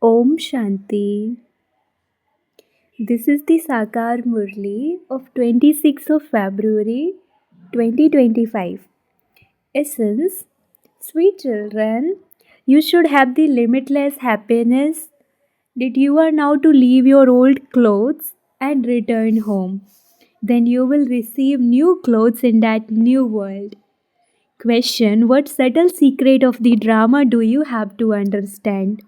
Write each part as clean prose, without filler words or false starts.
Om Shanti. This is the Sakar Murli of 26th of February 2025. Essence. Sweet children, you should have the limitless happiness that you are now to leave your old clothes and return home. Then you will receive new clothes in that new world. Question. What subtle secret of the drama do you have to understand?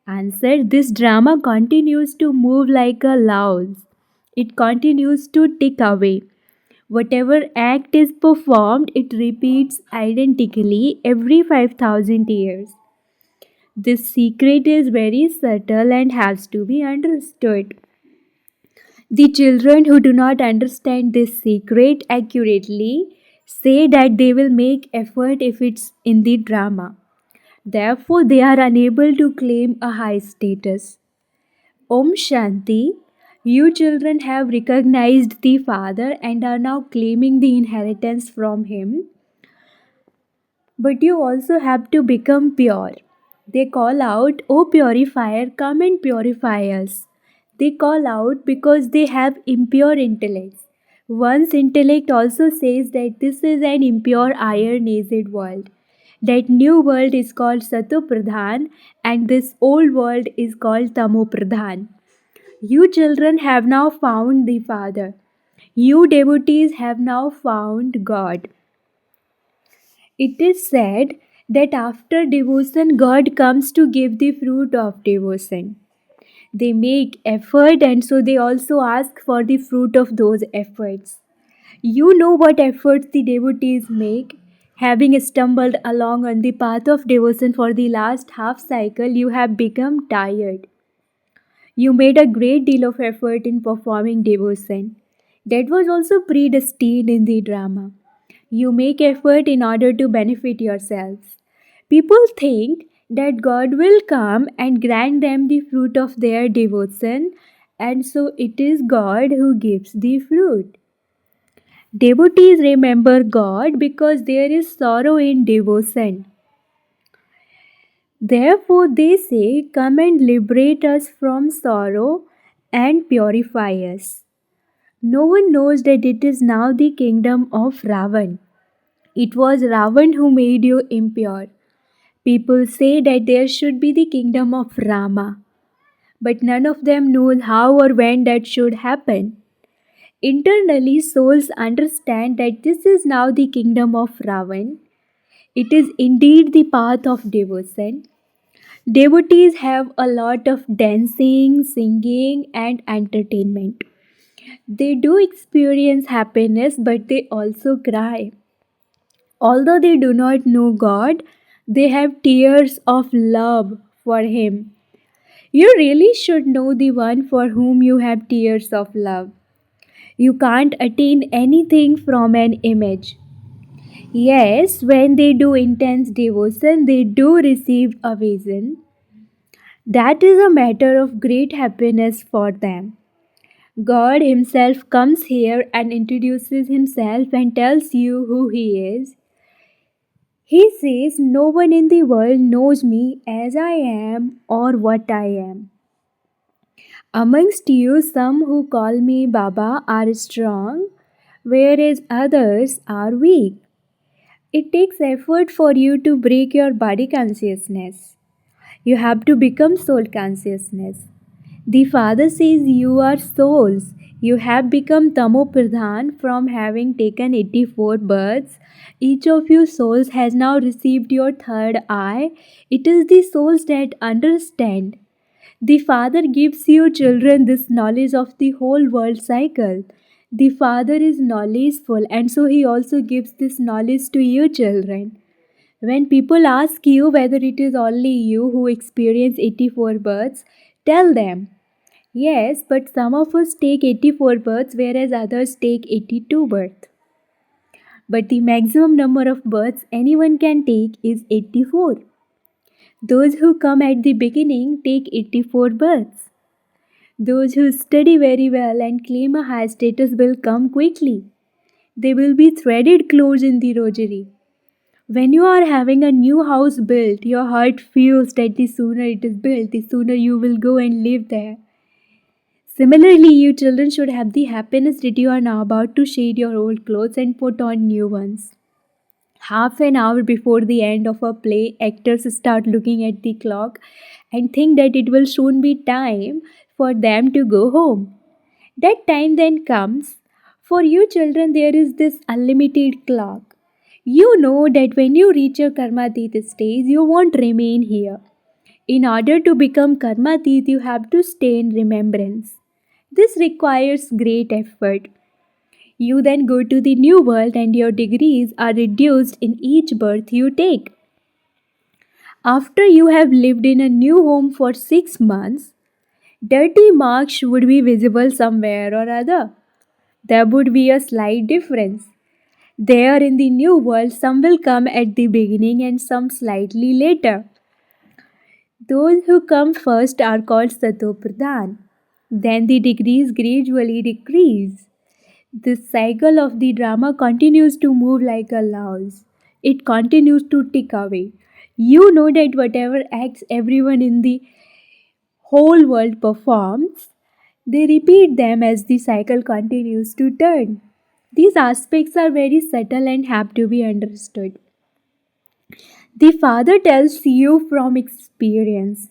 Answer. This drama continues to move like a louse. It continues to tick away. Whatever act is performed, it repeats identically every 5,000 years. This secret is very subtle and has to be understood. The children who do not understand this secret accurately say that they will make effort if it's in the drama. Therefore, they are unable to claim a high status. Om Shanti, you children have recognized the Father and are now claiming the inheritance from Him, but you also have to become pure. They call out, O purifier, come and purify us. They call out because they have impure intellects. One's intellect also says that this is an impure iron acid world. That new world is called Sato Pradhan and this old world is called Tamo Pradhan. You children have now found the Father. You devotees have now found God. It is said that after devotion, God comes to give the fruit of devotion. They make effort and so they also ask for the fruit of those efforts. You know what efforts the devotees make. Having stumbled along on the path of devotion for the last half cycle, you have become tired. You made a great deal of effort in performing devotion. That was also predestined in the drama. You make effort in order to benefit yourselves. People think that God will come and grant them the fruit of their devotion, and so it is God who gives the fruit. Devotees remember God because there is sorrow in devotion. Therefore, they say, come and liberate us from sorrow and purify us. No one knows that it is now the kingdom of Ravan. It was Ravan who made you impure. People say that there should be the kingdom of Rama, but none of them knows how or when that should happen. Internally, souls understand that this is now the kingdom of Ravan. It is indeed the path of devotion. Devotees have a lot of dancing, singing, and entertainment. They do experience happiness, but they also cry. Although they do not know God, they have tears of love for Him. You really should know the one for whom you have tears of love. You can't attain anything from an image. Yes, when they do intense devotion, they do receive a vision. That is a matter of great happiness for them. God Himself comes here and introduces Himself and tells you who He is. He says, no one in the world knows me as I am or what I am. Amongst you, some who call me Baba are strong, whereas others are weak. It takes effort for you to break your body consciousness. You have to become soul consciousness. The Father says you are souls. You have become Tamo Pradhan from having taken 84 births. Each of you souls has now received your third eye. It is the souls that understand. The Father gives you children this knowledge of the whole world cycle. The Father is knowledgeful and so He also gives this knowledge to you children. When people ask you whether it is only you who experience 84 births, tell them, yes, but some of us take 84 births whereas others take 82 births. But the maximum number of births anyone can take is 84. Those who come at the beginning take 84 births. Those who study very well and claim a high status will come quickly. They will be threaded close in the rosary. When you are having a new house built, your heart feels that the sooner it is built, the sooner you will go and live there. Similarly, you children should have the happiness that you are now about to shed your old clothes and put on new ones. Half an hour before the end of a play, actors start looking at the clock and think that it will soon be time for them to go home. That time then comes. For you children, there is this unlimited clock. You know that when you reach your Karmatit stage, you won't remain here. In order to become Karmatit, you have to stay in remembrance. This requires great effort. You then go to the new world and your degrees are reduced in each birth you take. After you have lived in a new home for 6 months, dirty marks would be visible somewhere or other. There would be a slight difference. There in the new world, some will come at the beginning and some slightly later. Those who come first are called Satopradhan. Then the degrees gradually decrease. This cycle of the drama continues to move like a louse. It continues to tick away. You know that whatever acts everyone in the whole world performs, they repeat them as the cycle continues to turn. These aspects are very subtle and have to be understood. The Father tells you from experience.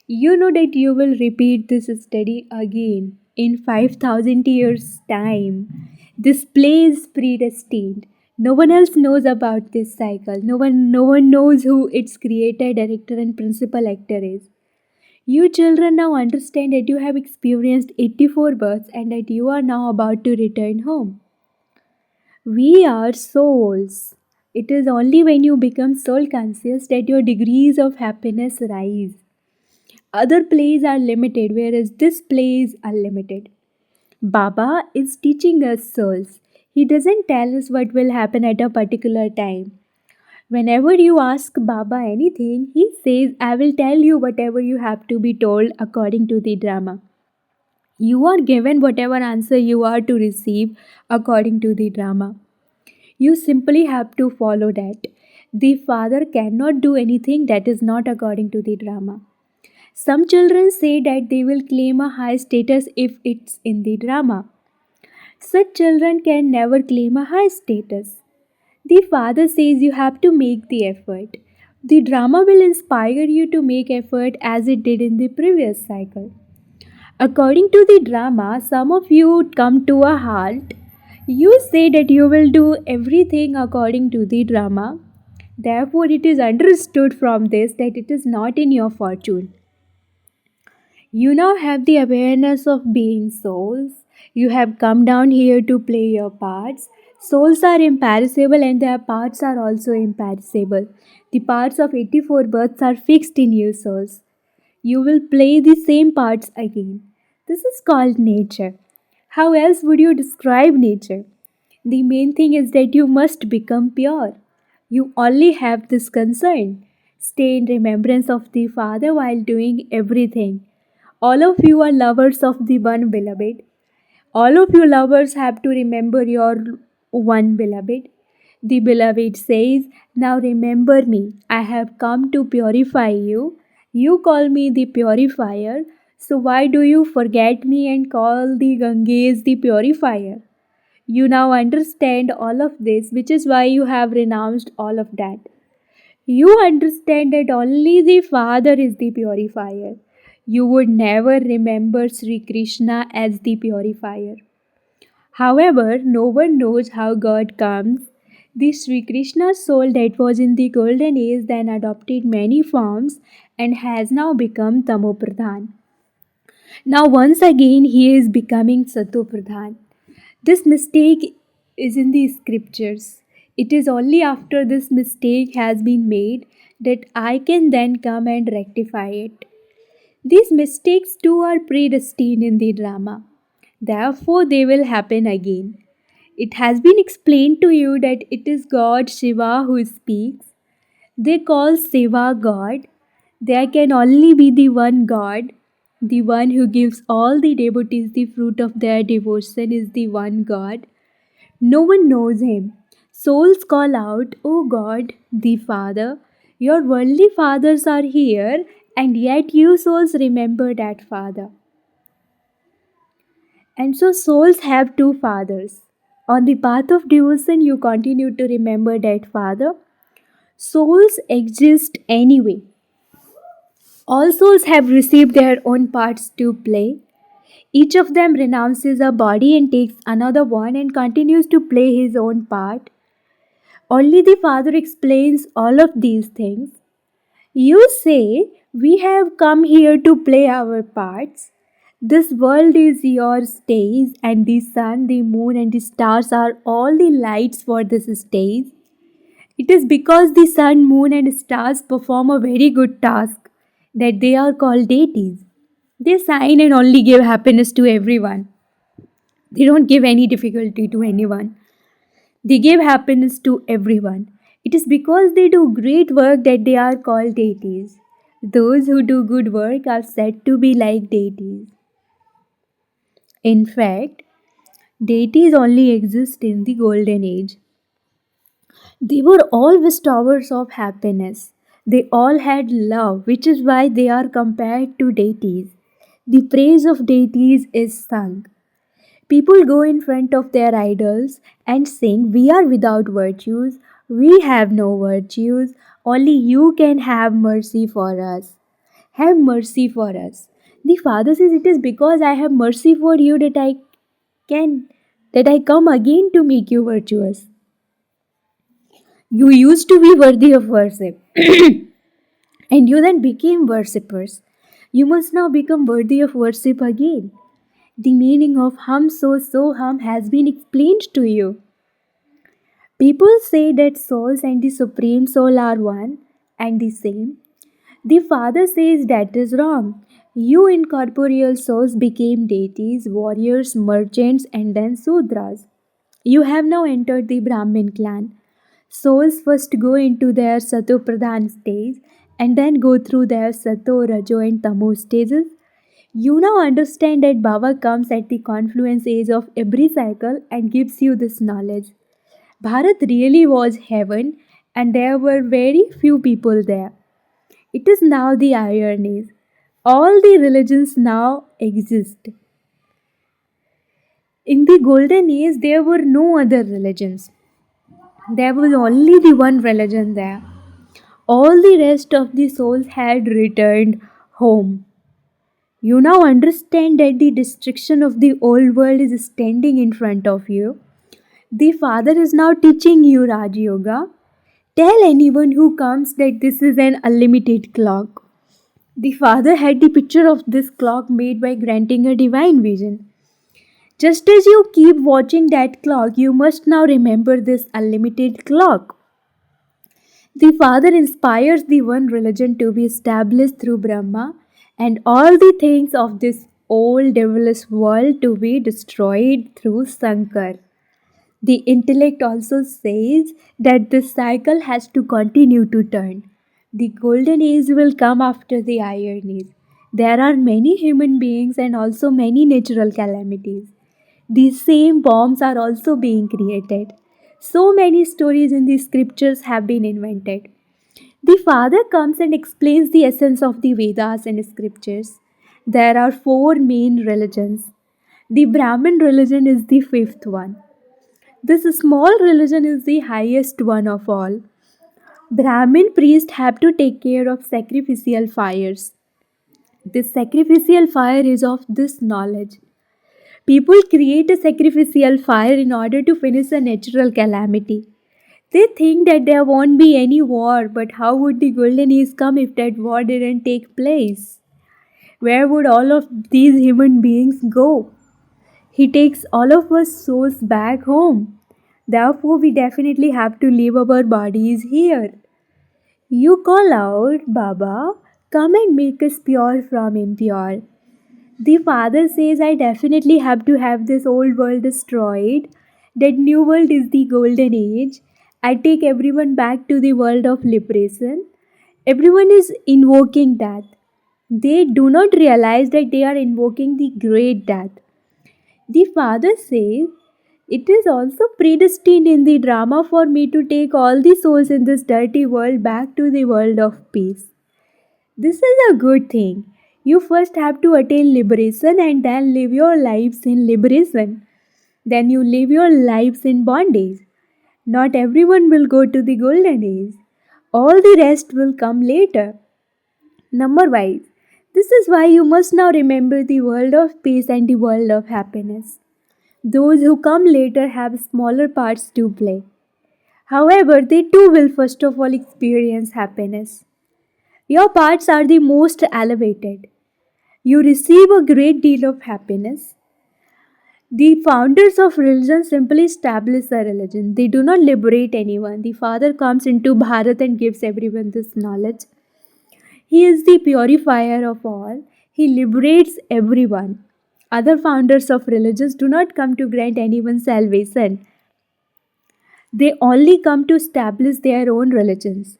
You know that you will repeat this study again in 5,000 years' time. This play is predestined. No one else knows about this cycle. No one knows who its creator, director, and principal actor is. You children now understand that you have experienced 84 births and that you are now about to return home. We are souls. It is only when you become soul conscious that your degrees of happiness rise. Other plays are limited, whereas this play is unlimited. Baba is teaching us souls. He doesn't tell us what will happen at a particular time. Whenever you ask Baba anything, he says, I will tell you whatever you have to be told according to the drama. You are given whatever answer you are to receive according to the drama. You simply have to follow that. The father cannot do anything that is not according to the drama. Some children say that they will claim a high status if it's in the drama. Such children can never claim a high status. The father says you have to make the effort. The drama will inspire you to make effort as it did in the previous cycle. According to the drama, some of you come to a halt. You say that you will do everything according to the drama. Therefore, it is understood from this that it is not in your fortune. You now have the awareness of being souls. You have come down here to play your parts. Souls are imperishable and their parts are also imperishable. The parts of 84 births are fixed in you souls. You will play the same parts again. This is called nature. How else would you describe nature? The main thing is that you must become pure. You only have this concern. Stay in remembrance of the Father while doing everything. All of you are lovers of the one beloved. All of you lovers have to remember your one beloved. The beloved says, now remember me. I have come to purify you. You call me the purifier. So why do you forget me and call the Ganges the purifier? You now understand all of this, which is why you have renounced all of that. You understand that only the Father is the purifier. You would never remember Sri Krishna as the purifier. However, no one knows how God comes. The Sri Krishna soul that was in the golden age then adopted many forms and has now become Tamopradhan. Now, once again, he is becoming Satopradhan. This mistake is in the scriptures. It is only after this mistake has been made that I can then come and rectify it. These mistakes too are predestined in the drama. Therefore, they will happen again. It has been explained to you that it is God Shiva who speaks. They call Shiva God. There can only be the one God. The one who gives all the devotees the fruit of their devotion is the one God. No one knows him. Souls call out, "O God, the Father, your worldly fathers are here, and yet you souls remember that Father." And so souls have two fathers. On the path of devotion, you continue to remember that Father. Souls exist anyway. All souls have received their own parts to play. Each of them renounces a body and takes another one and continues to play his own part. Only the Father explains all of these things. You say, "We have come here to play our parts. This world is your stage, and the sun, the moon, and the stars are all the lights for this stage. It is because the sun, moon, and stars perform a very good task that they are called deities. They shine and only give happiness to everyone. They don't give any difficulty to anyone. They give happiness to everyone. It is because they do great work that they are called deities. Those who do good work are said to be like deities. In fact, deities only exist in the golden age. They were all bestowers of happiness. They all had love, which is why they are compared to deities. The praise of deities is sung. People go in front of their idols and sing, "We are without virtues, we have no virtues, only you can have mercy for us. Have mercy for us." The Father says, "It is because I have mercy for you can that I come again to make you virtuous. You used to be worthy of worship, and you then became worshippers. You must now become worthy of worship again." The meaning of hum so hum has been explained to you. People say that souls and the Supreme Soul are one and the same. The Father says that is wrong. You incorporeal souls became deities, warriors, merchants, and then Sudras. You have now entered the Brahmin clan. Souls first go into their Sato Pradhan stage and then go through their Sato, Rajo, and Tamo stages. You now understand that Baba comes at the confluence age of every cycle and gives you this knowledge. Bharat really was heaven, and there were very few people there. It is now the irony. All the religions now exist. In the golden age, there were no other religions. There was only the one religion there. All the rest of the souls had returned home. You now understand that the destruction of the old world is standing in front of you. The Father is now teaching you Raj Yoga. Tell anyone who comes that this is an unlimited clock. The Father had the picture of this clock made by granting a divine vision. Just as you keep watching that clock, you must now remember this unlimited clock. The Father inspires the one religion to be established through Brahma and all the things of this old devilish world to be destroyed through Sankar. The intellect also says that this cycle has to continue to turn. The golden age will come after the iron age. There are many human beings and also many natural calamities. These same bombs are also being created. So many stories in the scriptures have been invented. The Father comes and explains the essence of the Vedas and scriptures. There are four main religions. The Brahmin religion is the fifth one. This small religion is the highest one of all. Brahmin priests have to take care of sacrificial fires. This sacrificial fire is of this knowledge. People create a sacrificial fire in order to finish a natural calamity. They think that there won't be any war, but how would the golden age come if that war didn't take place? Where would all of these human beings go? He takes all of us souls back home. Therefore, we definitely have to leave our bodies here. You call out, "Baba, come and make us pure from impure." The Father says, "I definitely have to have this old world destroyed. That new world is the golden age. I take everyone back to the world of liberation." Everyone is invoking death. They do not realize that they are invoking the great death. The Father says, It is also predestined in the drama for me to take all the souls in this dirty world back to the world of peace. This is a good thing. You first have to attain liberation and then live your lives in liberation. Then you live your lives in bondage. Not everyone will go to the golden age. All the rest will come later. Number wise. This is why you must now remember the world of peace and the world of happiness. Those who come later have smaller parts to play. However, they too will first of all experience happiness. Your parts are the most elevated. You receive a great deal of happiness. The founders of religion simply establish a religion. They do not liberate anyone. The Father comes into Bharat and gives everyone this knowledge. He is the purifier of all. He liberates everyone. Other founders of religions do not come to grant anyone salvation. They only come to establish their own religions.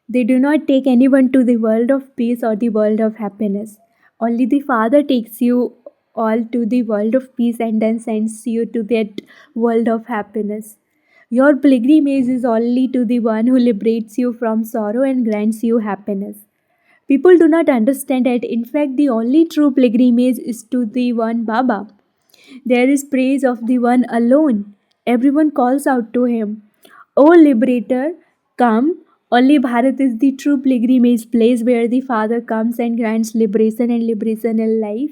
They do not take anyone to the world of peace or the world of happiness. Only the Father takes you all to the world of peace and then sends you to that world of happiness. Your pilgrimage is only to the one who liberates you from sorrow and grants you happiness. People do not understand that in fact the only true pilgrimage is to the one Baba. There is praise of the one alone. Everyone calls out to him, O Liberator, come. Only Bharat is the true pilgrimage place where the Father comes and grants liberation and liberation in life.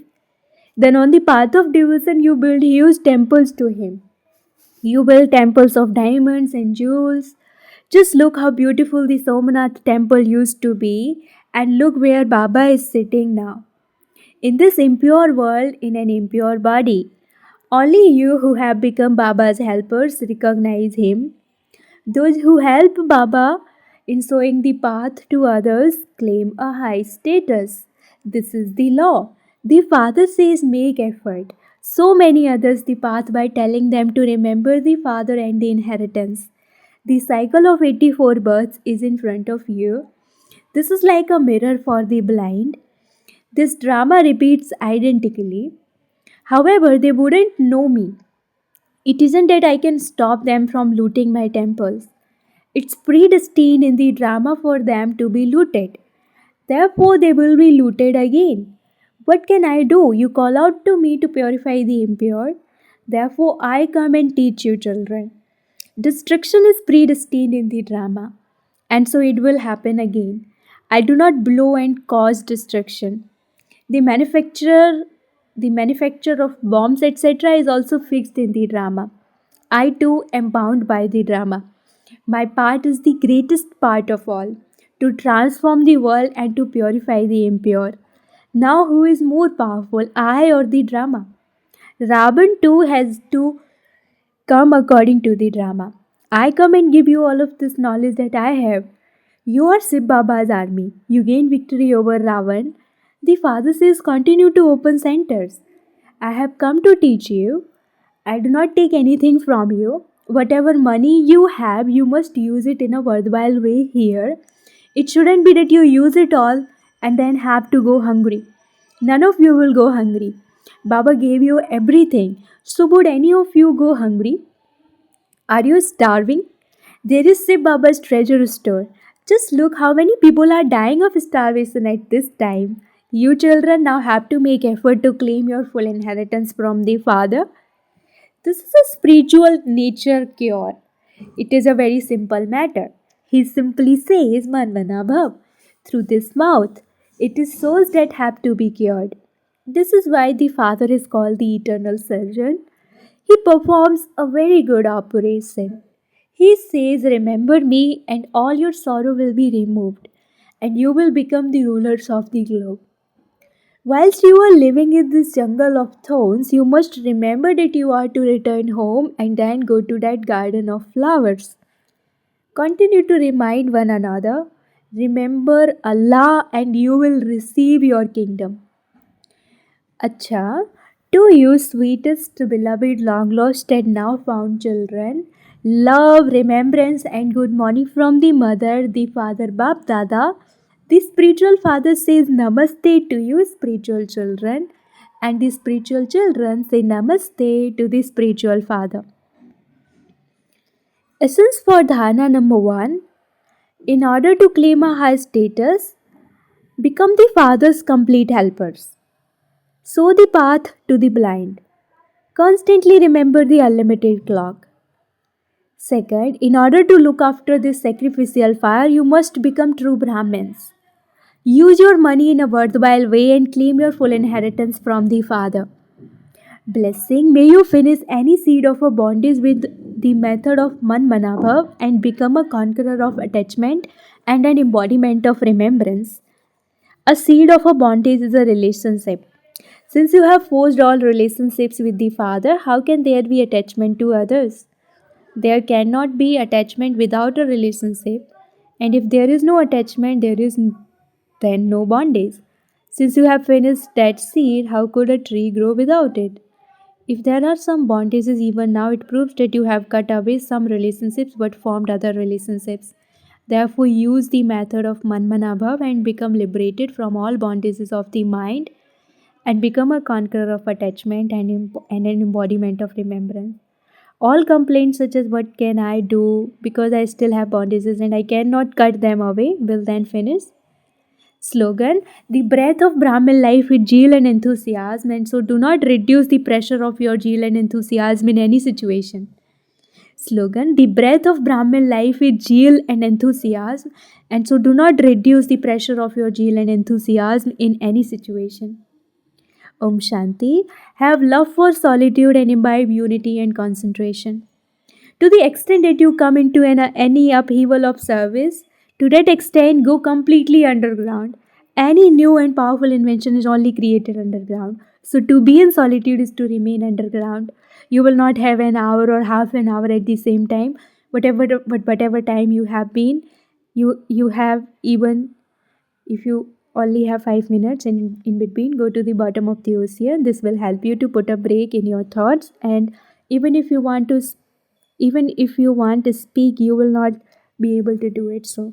Then, on the path of devotion, you build huge temples to him. You build temples of diamonds and jewels. Just look how beautiful the Somnath temple used to be, and look where Baba is sitting now. In this impure world, in an impure body. Only you who have become Baba's helpers recognize him. Those who help Baba in showing the path to others claim a high status. This is the law. The Father says make effort. So many others the path by telling them to remember the Father and the inheritance. The cycle of 84 births is in front of you. This is like a mirror for the blind. This drama repeats identically. However, they wouldn't know me. It isn't that I can stop them from looting my temples. It's predestined in the drama for them to be looted. Therefore, they will be looted again. What can I do? You call out to me to purify the impure. Therefore, I come and teach you, children. Destruction is predestined in the drama, and so it will happen again. I do not blow and cause destruction. The manufacture the manufacture of bombs etc. is also fixed in the drama. I too am bound by the drama. My part is the greatest part of all, to transform the world and to purify the impure. Now who is more powerful, I or the drama? Ravan too has to come according to the drama. I come and give you all of this knowledge that I have. You are Sib Baba's army. You gain victory over Ravan. The Father says continue to open centers. I have come to teach you. I do not take anything from you. Whatever money you have, you must use it in a worthwhile way here. It shouldn't be that you use it all and then have to go hungry. None of you will go hungry. Baba gave you everything. So would any of you go hungry? Are you starving? There is Sib Baba's treasure store. Just look how many people are dying of starvation at this time. You children now have to make effort to claim your full inheritance from the Father. This is a spiritual nature cure. It is a very simple matter. He simply says Manmana Bhav through this mouth. It is souls that have to be cured. This is why the Father is called the eternal surgeon. He performs a very good operation. He says, remember me, and all your sorrow will be removed, and you will become the rulers of the globe. Whilst you are living in this jungle of thorns, you must remember that you are to return home and then go to that garden of flowers. Continue to remind one another. Remember Allah, and you will receive your kingdom. Acha, to you, sweetest, beloved, long lost, and now found children, love, remembrance, and good morning from the mother, the father, Bap Dada. The spiritual father says Namaste to you, spiritual children, and the spiritual children say Namaste to the spiritual father. Essence for dharana number 1. In order to claim a high status, become the Father's complete helpers. Show the path to the blind. Constantly remember the unlimited clock. Second, in order to look after this sacrificial fire, you must become true Brahmins. Use your money in a worthwhile way and claim your full inheritance from the Father. Blessing, may you finish any seed of a bondage with the method of Manmanabhav and become a conqueror of attachment and an embodiment of remembrance. A seed of a bondage is a relationship. Since you have forged all relationships with the Father, how can there be attachment to others? There cannot be attachment without a relationship, and if there is no attachment, there is then no bondage. Since you have finished that seed, how could a tree grow without it? If there are some bondages even now, it proves that you have cut away some relationships but formed other relationships. Therefore, use the method of Manmanabhav and become liberated from all bondages of the mind and become a conqueror of attachment and an embodiment of remembrance. All complaints such as what can I do because I still have bondages and I cannot cut them away will then finish. Slogan, the breath of Brahmin life with zeal and enthusiasm, and so do not reduce the pressure of your zeal and enthusiasm in any situation. Slogan, the breath of Brahmin life with zeal and enthusiasm, and so do not reduce the pressure of your zeal and enthusiasm in any situation. Om Shanti, have love for solitude and imbibe unity and concentration. To the extent that you come into any upheaval of service, to that extent go completely underground. Any new and powerful invention is only created underground. So to be in solitude is to remain underground. You will not have an hour or half an hour at the same time. Whatever time you have been, you have, even if you only have 5 minutes in between, go to the bottom of the ocean. This will help you to put a break in your thoughts, and even if you want to even if you want to speak, you will not be able to do it. So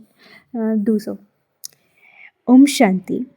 do so. Om Shanti.